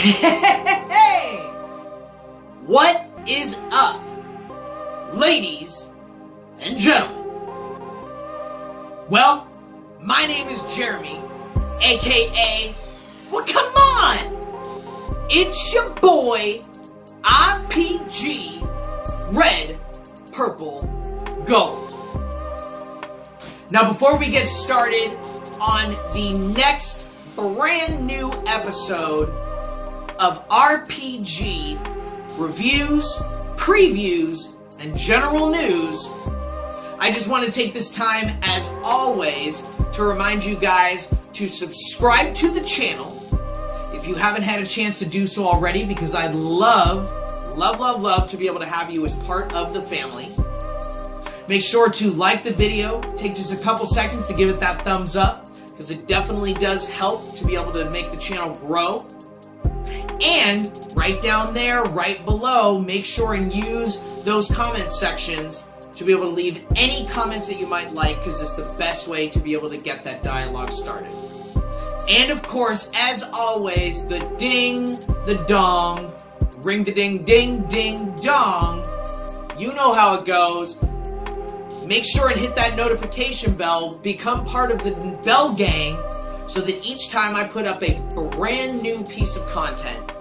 Hey! What is up, ladies and gentlemen? Well, my name is Jeremy, aka, well, come on! It's your boy, R.P.G, Red, Purple, Gold. Now, before we get started on the next brand new episode of R.P.G reviews, previews, and general news, I just want to take this time, as always, to remind you guys to subscribe to the channel if you haven't had a chance to do so already, because I'd love to be able to have you as part of the family. Make sure to like the video, take just a couple seconds to give it that thumbs up, because it definitely does help to be able to make the channel grow. And right down there, right below, make sure and use those comment sections to be able to leave any comments that you might like, because it's the best way to be able to get that dialogue started. And of course, as always, the ding, the dong, ring the ding, ding, ding, dong. You know how it goes. Make sure and hit that notification bell, become part of the bell gang, so that each time I put up a brand new piece of content,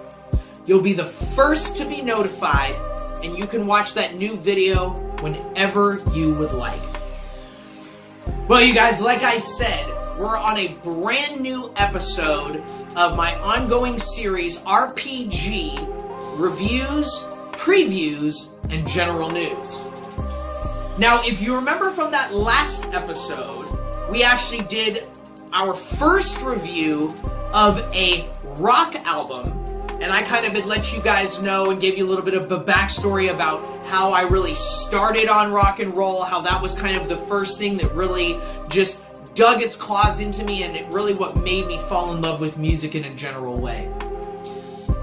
you'll be the first to be notified, and you can watch that new video whenever you would like. Well, you guys, like I said, we're on a brand new episode of my ongoing series, R.P.G Reviews, Previews, and General News. Now, if you remember from that last episode, we actually did our first review of a rock album, and I kind of had let you guys know and gave you a little bit of a backstory about how I really started on rock and roll, how that was kind of the first thing that really just dug its claws into me, and it really what made me fall in love with music in a general way.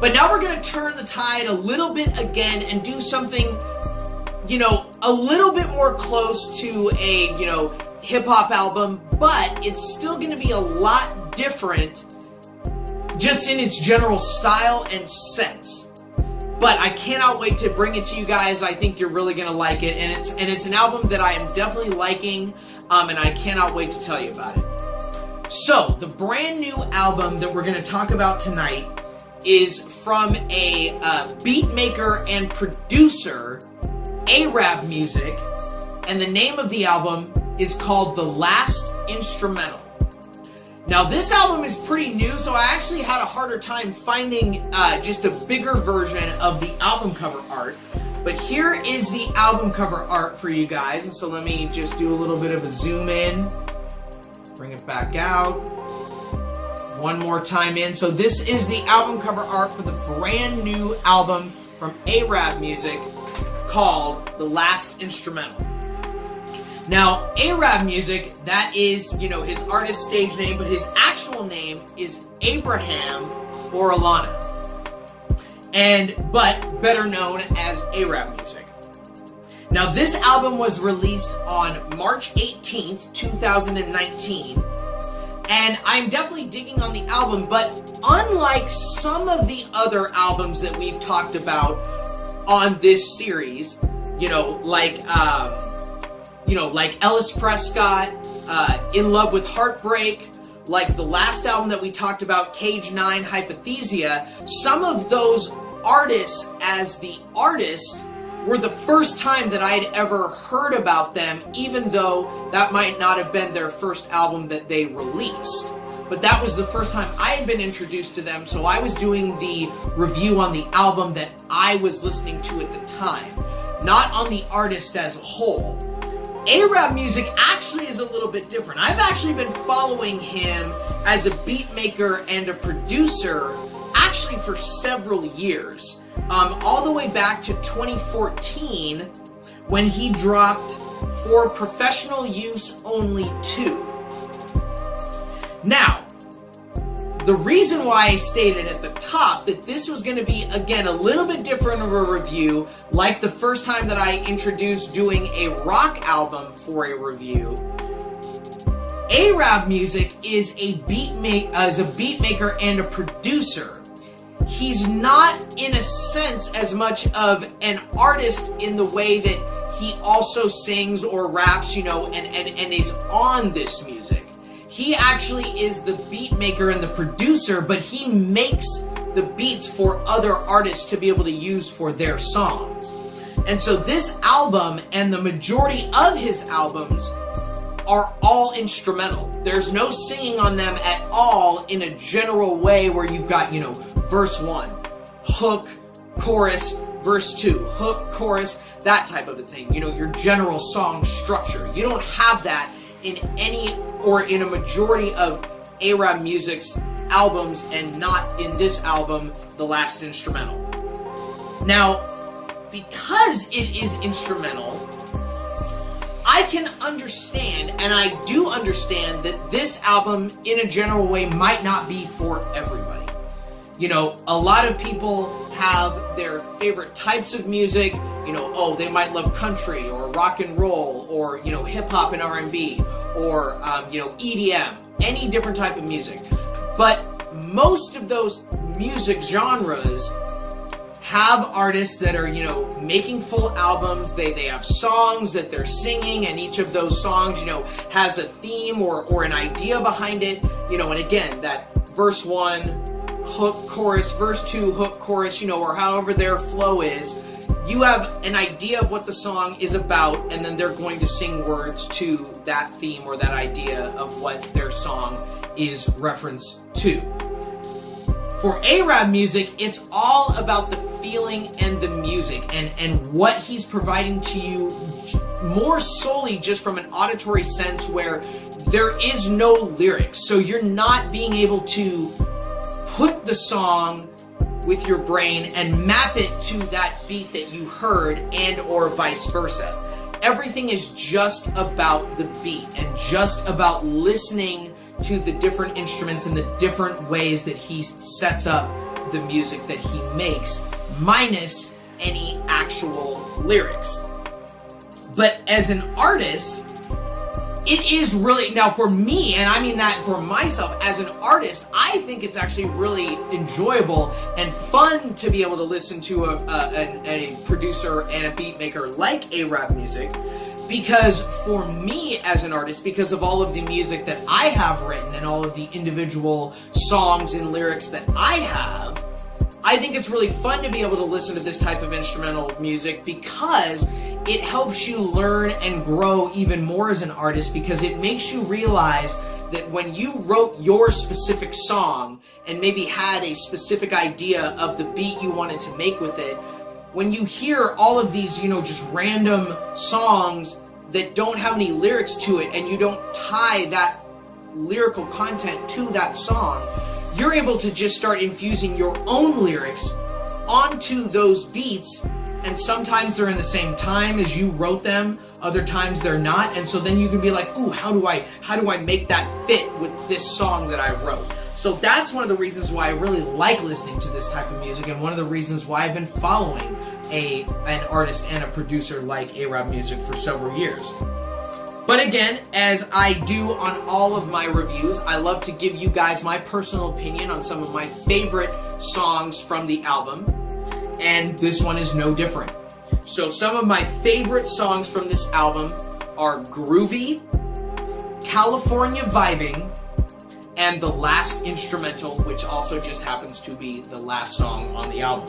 But now we're going to turn the tide a little bit again and do something, you know, a little bit more close to a, you know, hip-hop album, but it's still going to be a lot different just in its general style and sense. But I cannot wait to bring it to you guys. I think you're really going to like it, and it's an album that I am definitely liking, and I cannot wait to tell you about it. So, the brand new album that we're going to talk about tonight is from a beat maker and producer, AraabMusik, and the name of the album is called The Last Instrumental. Now, this album is pretty new, so I actually had a harder time finding just a bigger version of the album cover art. But here is the album cover art for you guys. And so let me just do a little bit of a zoom in, bring it back out. One more time in. So this is the album cover art for the brand new album from AraabMusik called The Last Instrumental. Now, AraabMusik, that is, you know, his artist stage name, but his actual name is Abraham Orellana, but better known as AraabMusik. Now, this album was released on March 18th, 2019, and I'm definitely digging on the album, but unlike some of the other albums that we've talked about on this series, like Ellis Prescott, In Love with Heartbreak, like the last album that we talked about, Cage 9, Hypothesia, some of those artists as the artists were the first time that I had ever heard about them, even though that might not have been their first album that they released. But that was the first time I had been introduced to them, so I was doing the review on the album that I was listening to at the time, not on the artist as a whole. AraabMusik actually is a little bit different. I've actually been following him as a beat maker and a producer actually for several years. All the way back to 2014 when he dropped For Professional Use Only 2. Now, the reason why I stated at the top that this was going to be, again, a little bit different of a review, like the first time that I introduced doing a rock album for a review, AraabMusik is a beat maker and a producer. he's not, in a sense, as much of an artist in the way that he also sings or raps, you know, and is on this music. He actually is the beat maker and the producer, but he makes the beats for other artists to be able to use for their songs. And so this album and the majority of his albums are all instrumental. There's no singing on them at all in a general way where you've got, you know, verse 1, hook, chorus, verse 2, hook, chorus, that type of a thing. You know, your general song structure. You don't have that in any or in a majority of AraabMusic's albums, and not in this album, The Last Instrumental. Now, because it is instrumental, I can understand, and I do understand, that this album, in a general way, might not be for everybody. You know, a lot of people have their favorite types of music. You know, oh, they might love country, or rock and roll, or, you know, hip-hop and R&B, or, you know, EDM, any different type of music. But most of those music genres have artists that are, you know, making full albums. They have songs that they're singing, and each of those songs, you know, has a theme or an idea behind it. You know, and again, that verse 1, hook, chorus, verse 2, hook, chorus, you know, or however their flow is. You have an idea of what the song is about, and then they're going to sing words to that theme or that idea of what their song is referenced to. For AraabMusik, it's all about the feeling and the music and what he's providing to you, more solely just from an auditory sense, where there is no lyrics. So you're not being able to put the song with your brain and map it to that beat that you heard, and or vice versa. Everything is just about the beat and just about listening to the different instruments and the different ways that he sets up the music that he makes, minus any actual lyrics. But as an artist, it is really, now for me, and I mean that for myself, as an artist, I think it's actually really enjoyable and fun to be able to listen to a producer and a beat maker like AraabMusik, because for me as an artist, because of all of the music that I have written and all of the individual songs and lyrics that I have, I think it's really fun to be able to listen to this type of instrumental music, because it helps you learn and grow even more as an artist, because it makes you realize that when you wrote your specific song and maybe had a specific idea of the beat you wanted to make with it, when you hear all of these, you know, just random songs that don't have any lyrics to it, and you don't tie that lyrical content to that song, you're able to just start infusing your own lyrics onto those beats, and sometimes they're in the same time as you wrote them, other times they're not, and so then you can be like, ooh, how do I make that fit with this song that I wrote? So that's one of the reasons why I really like listening to this type of music, and one of the reasons why I've been following an artist and a producer like AraabMusik for several years. But again, as I do on all of my reviews, I love to give you guys my personal opinion on some of my favorite songs from the album, and this one is no different. So some of my favorite songs from this album are Groovy, California Vibing, and The Last Instrumental, which also just happens to be the last song on the album.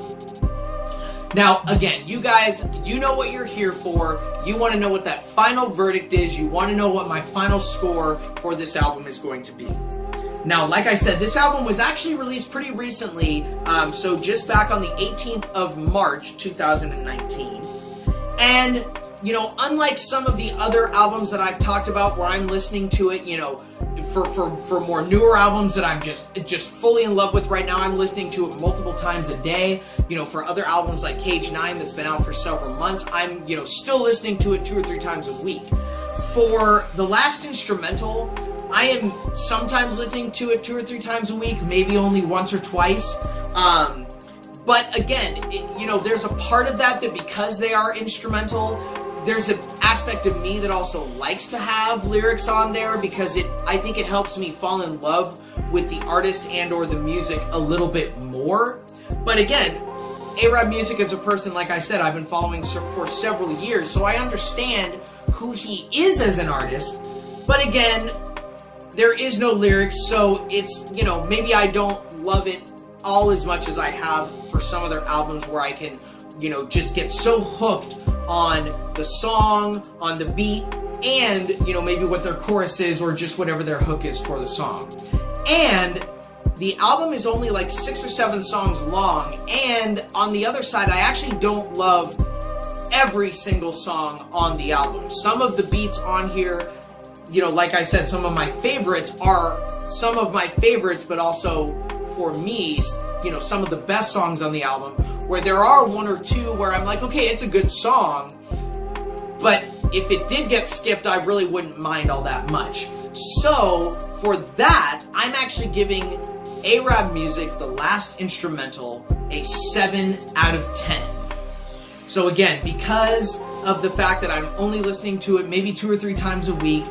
Now, again, you guys, you know what you're here for. You want to know what that final verdict is. You want to know what my final score for this album is going to be. Now, like I said, this album was actually released pretty recently, so just back on the 18th of March, 2019. And, you know, unlike some of the other albums that I've talked about where I'm listening to it, you know, for more newer albums that I'm just fully in love with right now, I'm listening to it multiple times a day. You know, for other albums like Cage 9 that's been out for several months, I'm, you know, still listening to it 2 or 3 times a week. For The Last Instrumental, I am sometimes listening to it 2 or 3 times a week, maybe only once or twice. But again, you know, there's a part of that because they are instrumental, there's an aspect of me that also likes to have lyrics on there, because I think it helps me fall in love with the artist and or the music a little bit more. But again, AraabMusik is a person, like I said, I've been following for several years, so I understand who he is as an artist. But again, there is no lyrics, so it's, you know, maybe I don't love it all as much as I have for some of their albums where I can, you know, just get so hooked on the song, on the beat, and, you know, maybe what their chorus is or just whatever their hook is for the song. And the album is only like 6 or 7 songs long, and on the other side, I actually don't love every single song on the album. Some of the beats on here, you know, like I said, some of my favorites are some of my favorites, but also for me, you know, some of the best songs on the album, where there are 1 or 2 where I'm like, okay, it's a good song, but if it did get skipped, I really wouldn't mind all that much. So, for that, I'm actually giving AraabMusik, the last instrumental, a 7 out of 10. So again, because of the fact that I'm only listening to it maybe 2 or 3 times a week,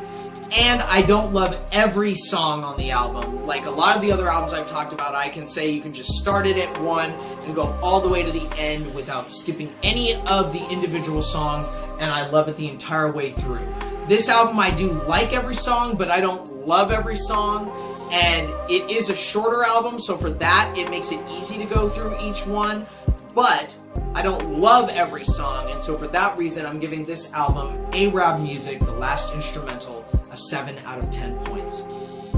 and I don't love every song on the album, like a lot of the other albums I've talked about, I can say you can just start it at 1 and go all the way to the end without skipping any of the individual songs, and I love it the entire way through. This album, I do like every song, but I don't love every song, and it is a shorter album, so for that, it makes it easy to go through each one, but I don't love every song, and so for that reason, I'm giving this album, AraabMusik, the last instrumental, a 7 out of 10 points.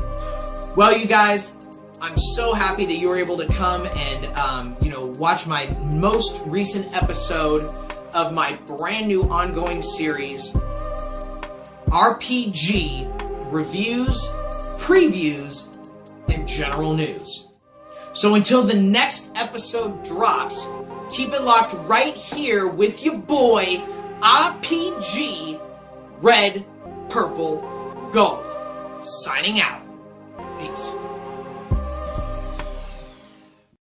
Well, you guys, I'm so happy that you were able to come and, you know, watch my most recent episode of my brand new ongoing series, R.P.G. Reviews, Previews, and General News. So until the next episode drops, keep it locked right here with your boy, R.P.G. Red, Purple, Gold. Signing out. Peace.